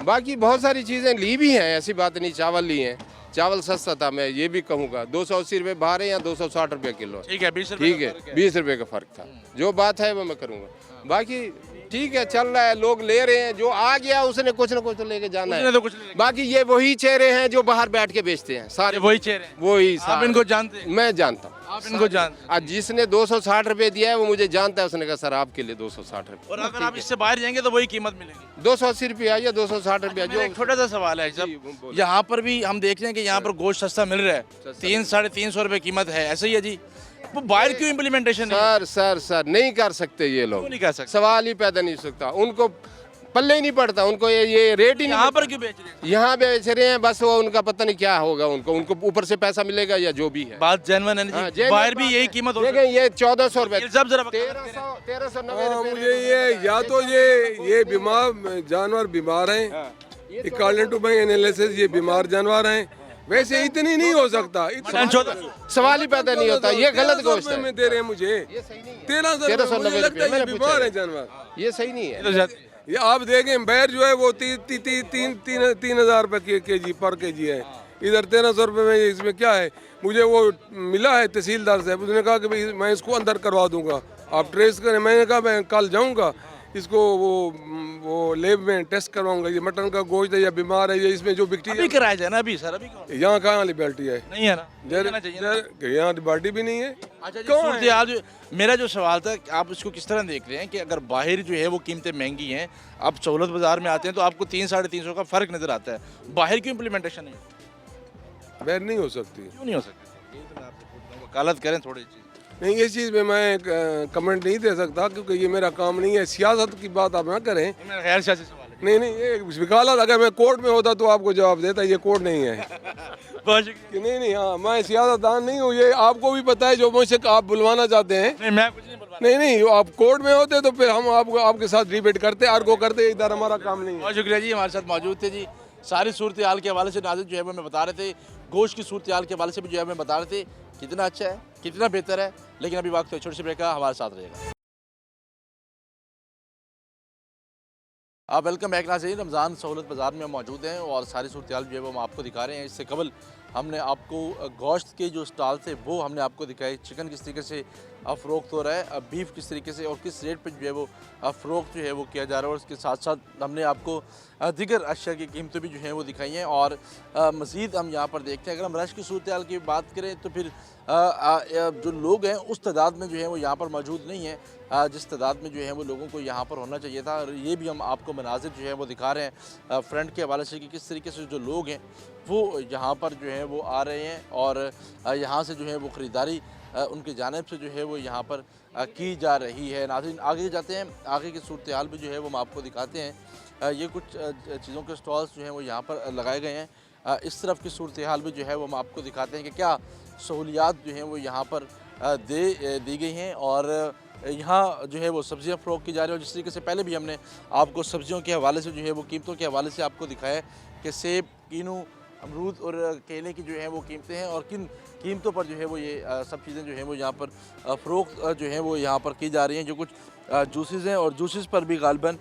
बाकी बहुत सारी चीज़ें ली भी हैं, ऐसी बात नहीं। चावल लिए हैं, चावल सस्ता था, मैं ये भी कहूँगा। 280 रुपये बाहर है या 260 रुपये किलो। ठीक है, 20 रुपये का फ़र्क था। जो बात है वो मैं करूँगा। बाकी ठीक है, चल रहा है, लोग ले रहे हैं। जो आ गया उसने कुछ ना कुछ तो लेके जाना है। बाकी ये वही चेहरे हैं जो बाहर बैठ के बेचते हैं, सारे वही चेहरे, वही। आप इनको जानते हैं? मैं जानता हूँ। आप इनको जानते? आज जिसने 260 रुपये दिया है वो मुझे जानता है, उसने कहा सर आपके लिए 260 रुपये। और अगर आप इससे बाहर जाएंगे तो वही कीमत मिलेगी, 280 रुपया या 260 रुपया। जो एक छोटा सा सवाल है जब यहाँ पर भी हम देख रहे हैं कि यहाँ पर गोश्त सस्ता मिल रहा है, 300-350 रुपये कीमत है, ऐसे ही है जी। वो बाहर क्यों इम्प्लीमेंटेशन? सर नहीं कर सकते ये लोग, नहीं कर सकते, सवाल ही पैदा नहीं सकता। उनको पल्ले ही नहीं पड़ता, उनको ये रेट ही नहीं। यहाँ पर क्यों बेच रहे हैं? यहाँ बेच रहे हैं, बस वो उनका पता नहीं क्या होगा, उनको ऊपर से पैसा मिलेगा या जो भी है। बात जेन्युइन है जी, बाहर भी यही कीमत होगी। ये 1400 रुपये, 1390। मुझे ये या तो ये बीमार जानवर बीमार हैं, अकॉर्डिंग टू माय एनालिसिस ये बीमार जानवर हैं। वैसे इतनी नहीं हो सकता, सवाल ही पैदा नहीं होता। ये गलत गोश्त है। दे रहे हैं मुझे 1390 बीमार है जानवर, ये सही नहीं है। ये आप देखें, बैर जो है वो 3,000 रुपये के जी पर के जी है, इधर 1300 रुपये में। इसमें क्या है? मुझे वो मिला है तहसीलदार साहब, उसने कहा कि भाई मैं इसको अंदर करवा दूंगा, आप ट्रेस करें। मैंने कहा मैं कल जाऊंगा, इसको वो लेब में टेस्ट करवाऊंगा, ये मटन का गोश्त है या बीमार है, ये इसमें जो बिकती अभी कराया जाए ना अभी सर, अभी क्यों? यहाँ कहाँ लिबर्टी है? नहीं है ना, यहाँ लिबर्टी भी नहीं है। अच्छा जी, सूरत-ए-हाल मेरा जो सवाल था कि आप इसको किस तरह देख रहे हैं कि अगर बाहर जो है वो कीमतें महंगी हैं, आप सहूलत बाजार में आते हैं तो आपको 300-350 का फ़र्क नज़र आता है, बाहर क्यों इम्प्लीमेंटेशन नहीं होती? बैन नहीं हो सकती। क्यों नहीं हो सकती? वकालत करें थोड़ी चीज़। नहीं, इस चीज़ में मैं कमेंट नहीं दे सकता क्योंकि ये मेरा काम नहीं है। सियासत की बात आप ना करें। मेरा ख्याल सियासी सवाल है। नहीं, ये वकालत अगर मैं कोर्ट में होता तो आपको जवाब देता, ये कोर्ट नहीं है। कि नहीं, हाँ, मैं सियासतदान नहीं हूँ, ये आपको भी पता है जो मुझसे आप बुलवाना चाहते हैं। नहीं, मैं कुछ नहीं बुलवाना। नहीं, आप कोर्ट में होते तो फिर हम आपके साथ डिबेट करते, आर्गो करते, इधर हमारा काम नहीं है। बहुत शुक्रिया जी, हमारे साथ मौजूद थे जी। सारी सूरत हाल के हवाले से नाज़रीन जो है वो हमें बता रहे थे, गोश्त की सूरत हाल के हवाले से भी जो है हमें बता रहे थे कितना अच्छा है, कितना बेहतर है। लेकिन अभी वक्त है छोटे से ब्रेक का, हमारे साथ रहेगा। आप वेलकम बैक नाज़रीन, रमज़ान सहूलत बाज़ार में हम मौजूद हैं और सारी सूरत हाल जो है वो हम आपको दिखा रहे हैं। इससे कबल हमने आपको गोश्त के जो स्टॉल थे वो हमने आपको दिखाए, चिकन किस तरीके से फ़रोख्त हो रहा है, बीफ किस तरीके से और किस रेट पे जो है वो फ़रोख्त जो है वो किया जा रहा है, और उसके साथ साथ हमने आपको दीगर अशिया की कीमतें भी जो हैं वो दिखाई हैं। और मज़ीद हम यहाँ पर देखते हैं, अगर हम रश की सूरत हाल की बात करें तो फिर जो लोग हैं उस तादाद में जो है वो यहाँ पर मौजूद नहीं है जिस तादाद में जो है वो लोगों को यहाँ पर होना चाहिए था। और ये भी हम आपको मनाजिर जो है वो दिखा रहे हैं फ्रंट के हवाले से कि किस तरीके से जो लोग हैं वो यहाँ पर जो है वो आ रहे हैं और यहाँ से जो है वो ख़रीदारी उनकी जानिब से जो है वो यहाँ पर की जा रही है। नाज़रीन आगे जाते हैं, आगे की सूरत हाल भी जो है वो हम आपको दिखाते हैं। ये कुछ चीज़ों के स्टॉल्स जो हैं वो यहाँ पर लगाए गए हैं। इस तरफ की सूरत हाल भी जो है वो हम आपको दिखाते हैं कि क्या सहूलियात जो हैं वो यहाँ पर दी गई हैं। और यहाँ जो है वो सब्ज़ियाँ फ़रोख्त की जा रही है, और जिस तरीके से पहले भी हमने आपको सब्ज़ियों के हवाले से जो है वो कीमतों के हवाले से आपको दिखाया कि सेब, कीनू, अमरूद और केले की जो है वो कीमतें हैं और किन कीमतों पर जो है वो ये सब चीज़ें जो हैं वो यहाँ पर फ़रोख्त जो है वो यहाँ पर की जा रही हैं। जो कुछ जूसेस हैं और जूसेस पर भी गालबन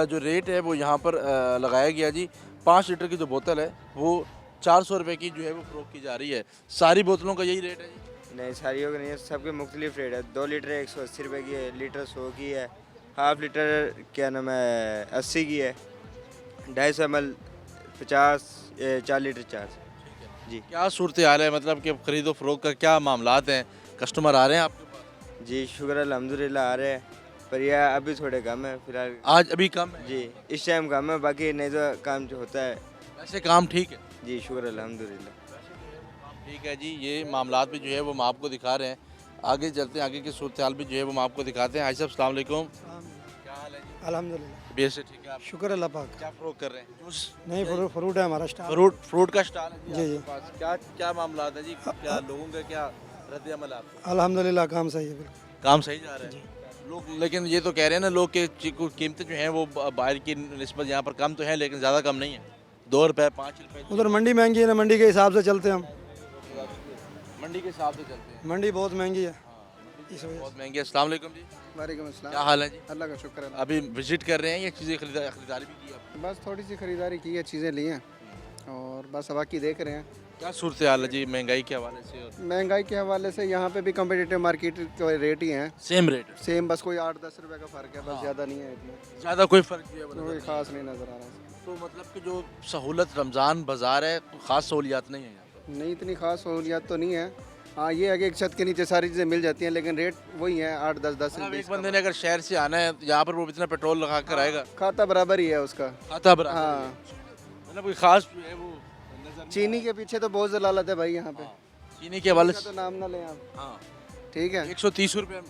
जो रेट है वो यहाँ पर लगाया गया जी। 5 लीटर की जो बोतल है वो 400 रुपये की जो है वो फ़रोख्त की जा रही है। सारी बोतलों का यही रेट है जी? नहीं, सारियों का नहीं है, सबके मुख्तलिफ रेट है। 2 लीटर 180 रुपये की है, लीटर 100 की है, हाफ़ लीटर क्या नाम है 80 की है, 250 ml 50, 4 लीटर 4 जी। क्या सूरत हाल है, मतलब कि ख़रीदो फ़रोख्त का क्या मामलात हैं, कस्टमर आ रहे हैं आपके पास? जी शुक्र अल्हम्दुलिल्लाह आ रहे हैं, पर यह अभी थोड़े कम है फ़िलहाल। आज अभी कम है जी, इस टाइम कम है, बाकी नहीं तो काम जो होता है। वैसे काम ठीक है जी शुक्र अल्हम्दुलिल्लाह। ठीक है जी। ये मामलात भी जो है वो हम आपको दिखा रहे हैं। आगे चलते हैं, आगे की सूरत हाल भी जो है वो हम आपको दिखाते हैं। हाजी साहब अस्सलाम वालेकुम। क्या हाल है जी? अल्हम्दुलिल्लाह बेस से ठीक है आप? शुक्र अल्लाह पाक। क्या फ़रोख्त कर रहे हैं? जूस नहीं, फ्रूट है हमारा स्टॉल। फ्रूट का स्टॉल है जी जी। आपके पास। क्या मामलात है जी, क्या लोगों का क्या रद्द अमल है आपका? अल्हम्दुलिल्लाह काम सही है, बिल्कुल काम सही जा रहा है लोग। लेकिन ये तो कह रहे हैं ना लोग कि कीमतें जो हैं वो बाहर की निस्बत यहाँ पर कम तो है लेकिन ज़्यादा कम नहीं है। 2 रुपये 5 रुपये उधर मंडी महंगी है ना, मंडी के हिसाब से चलते हैं हम। मंडी के हिसाब से चलते हैं। मंडी बहुत महंगी है, इस वजह बहुत महंगी है। अस्सलाम वालेकुम जी। वालेकुम अस्सलाम। क्या हाल है जी? अल्लाह का शुक्र है। अभी विजिट कर रहे हैं या चीज़ें खरीदारी भी की आपने? बस थोड़ी सी खरीदारी की है, चीज़ें ली हैं और बस बाकी देख रहे हैं। क्या सूरत हाल है जी महंगाई के हवाले से? महंगाई के हवाले से यहाँ पे भी कम्पिटिटिव मार्केट के रेट ही हैं। Same rate? सेम, बस कोई 8-10 रुपये का फ़र्क है, बस ज़्यादा नहीं है इतना। ज़्यादा कोई फ़र्क नहीं है? कोई ख़ास नहीं नज़र आ रहा। तो मतलब कि जो सहूलत रमज़ान बाज़ार है तो ख़ास सहूलियात नहीं है यहाँ पर? नहीं, इतनी ख़ास सहूलियात तो नहीं है। हाँ, ये है कि एक छत के नीचे सारी चीज़ें मिल जाती हैं, लेकिन रेट वही है 8-10 मतलब एक बंदे ने अगर शहर से आना है यहाँ पर वो इतना पेट्रोल लगा कर आएगा? खाता बराबर ही है उसका। खाता बराबर? हाँ, मतलब कोई ख़ास जो है वो चीनी के पीछे तो बहुत जलालत है भाई यहाँ पे। चीनी के हवाले का तो नाम ना लें आप। हाँ ठीक है, 130 रुपये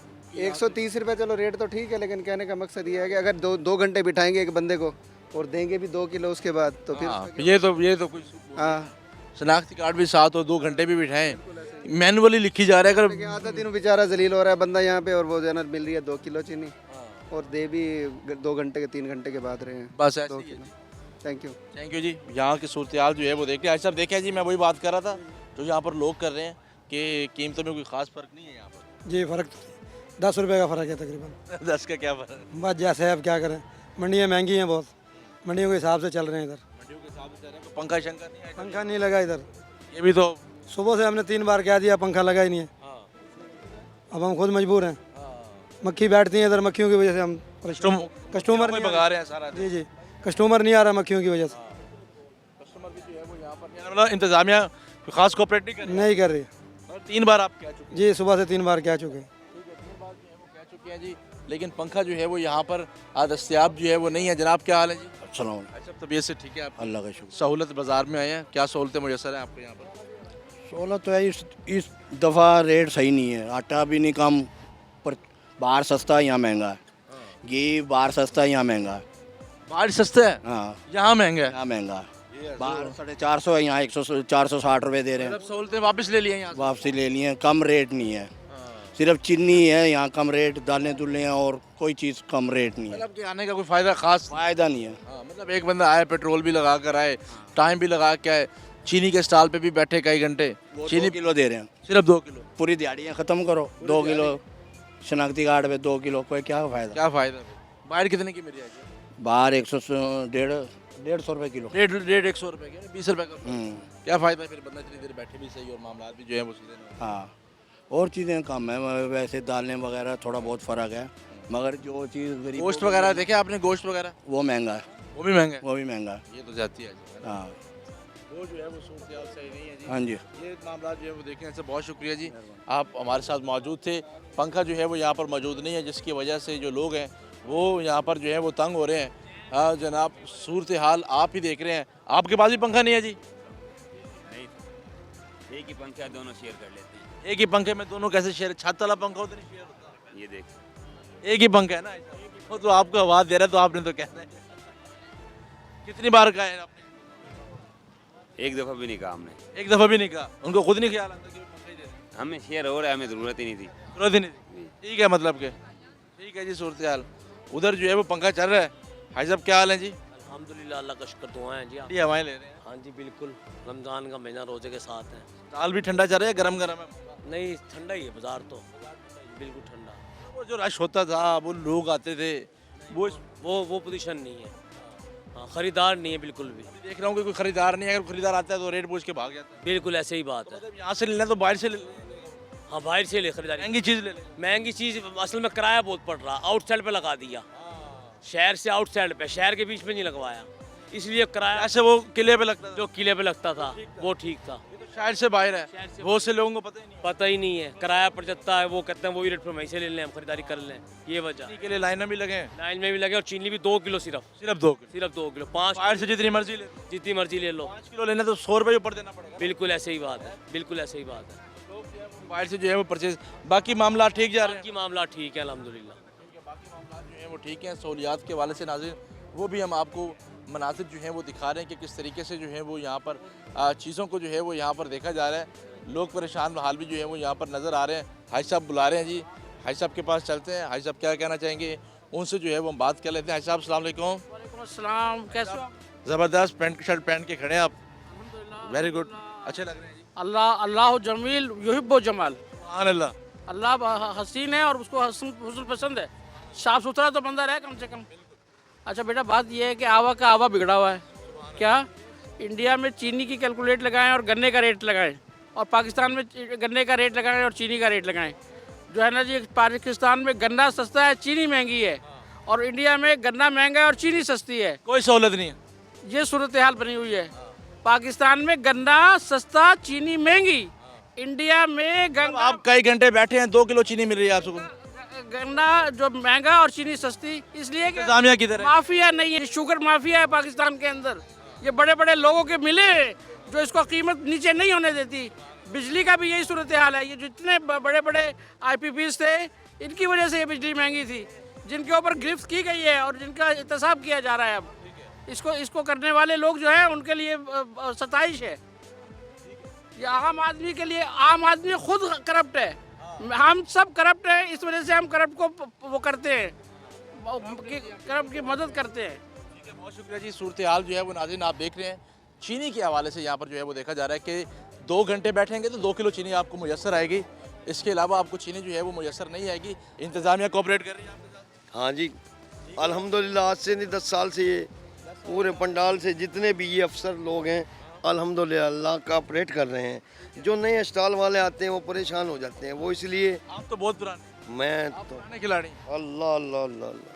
130 रुपये चलो रेट तो ठीक है, लेकिन कहने का मकसद ये है कि अगर 2 घंटे बिठाएंगे एक बंदे को और देंगे भी 2 किलो उसके बाद तो फिर ये तो कुछ शनाख्ती कार्ड भी साथ हो, 2 घंटे भी बिठाएं, मैनुअली लिखी जा रहा है। अगर आधा दिन बेचारा जलील हो रहा है बंदा यहाँ पे और वो जो है ना मिल रही है 2 किलो चीनी और दे भी 2 घंटे के 3 घंटे के बाद रहे हैं। बस ऐसे ही है। थैंक यू जी। यहाँ की सूरत हाल जो है वो देखिए। आज सब देखा जी, मैं वही बात कर रहा था जो यहाँ पर लोग कर रहे हैं कि कीमतों में कोई ख़ास फ़र्क नहीं है यहाँ पर। जी फ़र्क 10 रुपये का फ़र्क है तकरीबन। 10 का क्या फ़र्क? बस जैसे अब क्या करें, मंडियाँ महंगी हैं बहुत, मंडियों के हिसाब से चल रहे हैं इधर। मंडियों के हिसाब से चल रहे हैं। पंखा शंखा नहीं है? पंखा नहीं लगा इधर, ये भी तो सुबह से हमने 3 बार कह दिया, पंखा लगा ही नहीं है। अब हम खुद मजबूर हैं, मक्खी बैठती हैं इधर, मक्खियों की वजह से हम कस्टमर कोई भगा रहे हैं सारा जी जी, कस्टमर नहीं आ रहा मक्खियों की वजह से। कस्टमर भी जो है वो यहाँ पर नहीं आ रहा, मतलब इंतजामिया कोई खास कोऑपरेट नहीं कर रही। नहीं कर रही 3 बार आप कह चुके हैं। जी, सुबह से 3 बार कह चुके हैं। 3 बार जो है वो कह चुके हैं जी, लेकिन पंखा जो है वो यहाँ पर दस्तयाब जो है वो नहीं है। जनाब क्या हाल है जी? सलाम अच्छा, तबीयत से ठीक है आप? अल्लाह का शुक्र। सहूलत बाज़ार में आए हैं, क्या सहूलतें मुयसर हैं आपको यहाँ पर? सहूलत तो है, इस दफ़ा रेट सही नहीं है। आटा भी नहीं कम, पर बाहर सस्ता यहाँ महंगा है। घी बाहर सस्ता यहाँ महंगा है। बाहर सस्ता है, हाँ यहाँ महंगा है। यहाँ महंगा है। बाहर 450 है, यहाँ 460 रुपये दे रहे हैं। मतलब सहूलतें वापस ले लिए यहाँ से? वापसी ले लिए हैं, कम रेट नहीं है। सिर्फ चीनी है यहाँ कम रेट, दालें दुलें हैं और कोई चीज़ कम रेट नहीं है। मतलब कि आने का कोई फ़ायदा खास फ़ायदा नहीं है। हाँ, मतलब एक बंदा आए, पेट्रोल भी लगा कर आए, टाइम भी लगा के आए, चीनी के स्टॉल पे भी बैठे कई घंटे, चीनी किलो दे रहे हैं, सिर्फ 2 किलो। पूरी दिहाड़ियाँ ख़त्म करो, 2 किलो शनाख्ती कार्ड पे 2 किलो, कोई क्या फ़ायदा? क्या फ़ायदा? बाहर कितने की मिल जाएगी? बाहर 150 रुपये किलो। डेढ़ 100 रुपये की, 20 रुपये का। क्या फ़ायदा है फिर? बंदा इतनी देर बैठे भी सही और मामला भी जो है वो सीधे। हाँ, और चीज़ें कम है, वैसे दालें वगैरह थोड़ा बहुत फ़र्क है, मगर जो चीज़ गरीब गोश्त वगैरह देखे आपने? गोश्त वगैरह वो महंगा है। वो भी महंगा है? वो भी महंगा है। ये तो जाती है। हाँ, वो जो है वो सूरत सही नहीं है जी। हाँ जी। ये मामला जो है वो देखें से बहुत शुक्रिया जी, आप हमारे साथ मौजूद थे। पंखा जो है वो यहाँ पर मौजूद नहीं है, जिसकी वजह से जो लोग हैं वो यहाँ पर जो है वो तंग हो रहे हैं। हाँ जनाब, सूरत हाल आप ही देख रहे हैं। आपके पास भी पंखा नहीं है जी? नहीं, एक ही पंखा दोनों शेयर कर लेते हैं। एक ही पंखे में दोनों कैसे शेयर? छत वाला पंखा होता नहीं शेयर होता? ये देख, एक ही पंखा है ना, वो तो आपको आवाज़ दे रहा है तो आपने तो कहना है। कितनी बार कहा है आपने? एक दफ़ा भी नहीं कहा हमने। एक दफ़ा भी नहीं कहा? उनको खुद नहीं ख्याल आता कि वो पंखा ही दे रहे हैं? हमें शेयर हो रहा है, हमें ज़रूरत ही नहीं थी। जरूरत ही नहीं थी। ठीक है, मतलब के ठीक है जी। सूरत हाल उधर जो है वो पंखा चल रहा है। भाई साहब क्या हाल है जी? अल्हम्दुलिल्लाह, अल्लाह का शुक्र, दुआएं हैं जी। ये हवाएं ले रहे हैं? हाँ जी बिल्कुल, रमज़ान का महीना रोजे के साथ है। दाल भी ठंडा चल रहा है, गरम गरम है? नहीं, ठंडा ही है बाजार तो, बिल्कुल ठंडा। वो जो रश होता था, वो लोग आते थे, वो पोजीशन नहीं है। हाँ, खरीदार नहीं है बिल्कुल भी। देख रहा हूँ कि कोई खरीदार नहीं है। अगर खरीदार आता है तो रेट पूछ के भाग जाता है। बिल्कुल ऐसे ही बात है। यहाँ से लेना तो बाहर से ले। हाँ, बाहर से ले खरीदारी। महंगी चीज़ ले। महंगी चीज़ असल में किराया बहुत पड़ रहा, आउटसाइड पे लगा दिया। शहर से आउटसाइड पे, शहर के बीच में नहीं लगवाया, इसलिए किराया। ऐसे वो किले पे लगता था? जो किले पे लगता था वो ठीक था। शहर से बाहर है, बहुत से लोगों को पता ही नहीं है। किराया पड़ जाता है, वो कहते हैं वही रेट पर वहीं से ले लें, हम खरीदारी कर लें। ये वजह के लिए लाइन में भी लगे, लाइन में भी लगे। और चीनी भी 2 किलो सिर्फ 2 किलो, सिर्फ 2 किलो। 5 बाहर से जितनी मर्जी ले, जितनी मर्जी ले लो। 5 किलो लेना तो 100 रुपये ऊपर देना पड़ेगा। बिल्कुल ऐसे ही बात है, बिल्कुल ऐसे ही बात है। बाहर से जो है वो परचेज, बाकी मामला ठीक जा रहे हैं? बाकी मामला ठीक है अल्हम्दुलिल्लाह। बाकी मामला जो है वो ठीक है। सहूलियात के वाले से नाज़रीन, वो भी हम आपको मनासिर जो हैं वो दिखा रहे हैं कि किस तरीके से जो है वो यहाँ पर चीज़ों को जो है वो यहाँ पर देखा जा रहा है। लोग परेशान हाल भी जो है वो यहाँ पर नज़र आ रहे हैं। हाई साहब बुला रहे हैं जी, हाई साहब के पास चलते हैं। हाई साहब क्या कहना चाहेंगे, उनसे जो है वो हम बात कर लेते हैं। हाई साहब अस्सलाम वालेकुम। वालेकुम अस्सलाम, कैसे हो? ज़बरदस्त पैंट शर्ट पहन के खड़े हैं आप, वेरी गुड, अच्छे लग रहे हैं जी। अल्लाह जमील युहिब्बु जमाल। सुभान अल्लाह। अल्लाह हसीन है और उसको हुस्न पसंद है। साफ़ सुथरा तो बंदा रहे कम से कम। अच्छा बेटा, बात यह है कि आवा का आवा बिगड़ा हुआ है। क्या इंडिया में चीनी की कैलकुलेट लगाएं और गन्ने का रेट लगाएं, और पाकिस्तान में गन्ने का रेट लगाएं और चीनी का रेट लगाएं। जो है ना जी, पाकिस्तान में गन्ना सस्ता है, चीनी महंगी है, और इंडिया में गन्ना महंगा है और चीनी सस्ती है। कोई सहूलत नहीं है। ये सूरत हाल बनी हुई है। पाकिस्तान में गन्ना सस्ता, चीनी महंगी। इंडिया में आप कई घंटे बैठे हैं, 2 किलो चीनी मिल रही है आपको। गन्ना जो महंगा और चीनी सस्ती, इसलिए कि इंतजामिया किधर है? माफिया नहीं है, शुगर माफिया है पाकिस्तान के अंदर। ये बड़े बड़े लोगों के मिले जो इसको कीमत नीचे नहीं होने देती। बिजली का भी यही सूरत हाल है। ये जितने बड़े बड़े IPPs थे, इनकी वजह से ये बिजली महंगी थी, जिनके ऊपर गिरफ्त की गई है और जिनका एहतसाब किया जा रहा है। अब इसको करने वाले लोग जो हैं उनके लिए सताइश है। ये आम आदमी के लिए, आम आदमी खुद करप्ट है। हम सब करप्ट हैं, इस वजह से हम करप्ट को वो करते हैं, करप्ट की मदद करते हैं। ठीक है, बहुत शुक्रिया जी। सूरत हाल जो है वो नाज़रीन आप देख रहे हैं, चीनी के हवाले से यहाँ पर जो है वो देखा जा रहा है कि 2 घंटे बैठेंगे तो 2 किलो चीनी आपको मुयसर आएगी। इसके अलावा आपको चीनी जो है वो मुयसर नहीं आएगी। इंतज़ामिया कोऑपरेट कर रही है आपके साथ? हाँ जी, अल्हम्दुलिल्लाह। आज से नहीं 10 साल से ये पूरे पंडाल से जितने भी ये अफसर लोग हैं, अल्हम्दुलिल्लाह अल्लाह कोऑपरेट कर रहे हैं। जो नए स्टॉल वाले आते हैं वो परेशान हो जाते हैं, वो इसलिए। आप तो बहुत पुराने, मैं तो पुराने खिलाड़ी। अल्लाह अल्लाह अल्लाह अल्लाह।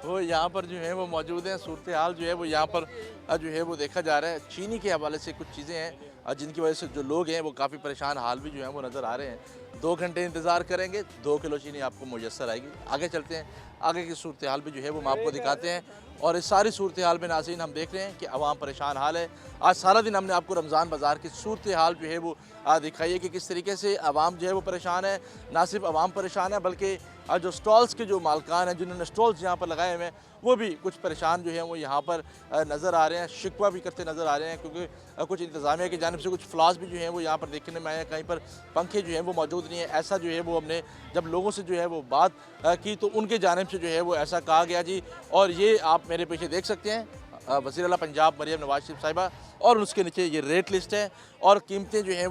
वो यहाँ पर जो है वो मौजूद हैं। सूरत हाल जो है वो यहाँ पर जो है वो देखा जा रहा है। चीनी के हवाले से कुछ चीज़ें हैं जिनकी वजह से जो लोग हैं वो काफ़ी परेशान हाल भी जो है वो नज़र आ रहे हैं। 2 घंटे इंतज़ार करेंगे, 2 किलो चीनी आपको मुयस्सर आएगी। आगे चलते हैं, आगे की सूरत हाल भी जो है वो हम आपको दिखाते हैं। और इस सारी सूरत हाल में नाज़रीन हम देख रहे हैं कि अवाम परेशान हाल है। आज सारा दिन हमने आपको रमज़ान बाज़ार की सूरत हाल जो है वो दिखाई है कि किस तरीके से अवाम जो है वो परेशान है। ना सिर्फ अवाम परेशान है बल्कि जो स्टॉल्स के जो मालकान हैं जिन्होंने स्टॉल्स यहाँ पर लगाए हुए हैं वो भी कुछ परेशान जो है वो यहाँ पर नज़र आ रहे हैं, शिकवा भी करते नज़र आ रहे हैं क्योंकि कुछ इंतज़ामिया की जानिब से कुछ फ्लास भी जो है वो यहाँ पर देखने में आए हैं। कहीं पर पंखे जो हैं वो मौजूद नहीं है। ऐसा जो है वो हमने जब लोगों से जो है वो बात की तो उनके जानिब से जो है वो ऐसा कहा गया जी। और ये आप मेरे पीछे देख सकते हैं वज़ीर आला पंजाब मरियम नवाज शरीफ साहिबा, और उसके नीचे ये रेट लिस्ट है और कीमतें जो हैं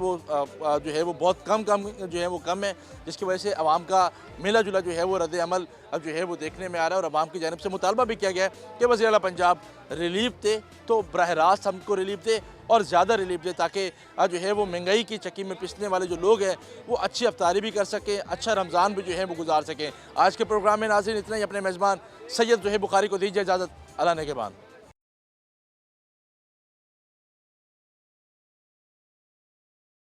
वो बहुत कम जो है वो कम है, जिसकी वजह से आवाम का मिला जुला जो है वो रद्द अमल अब जो है वो देखने में आ रहा है। और आवाम की जानिब से मुतालबा भी किया गया है कि वज़ीर आला पंजाब रिलीफ दे तो बराह रास्त हमको रिलीफ दे और ज़्यादा रिलीफ दे ताकि जो है वो महंगाई की चक्की में पिसने वाले जो लोग हैं वो अच्छी अफ्तारी भी कर सकें, अच्छा रमज़ान भी जो है वो गुजार सकें। आज के प्रोग्राम में नाज़रीन इतना ही। अपने मेज़बान सैयद ज़ुहैब बुखारी को दीजिए इजाज़त। अल्लाह ने के बाद।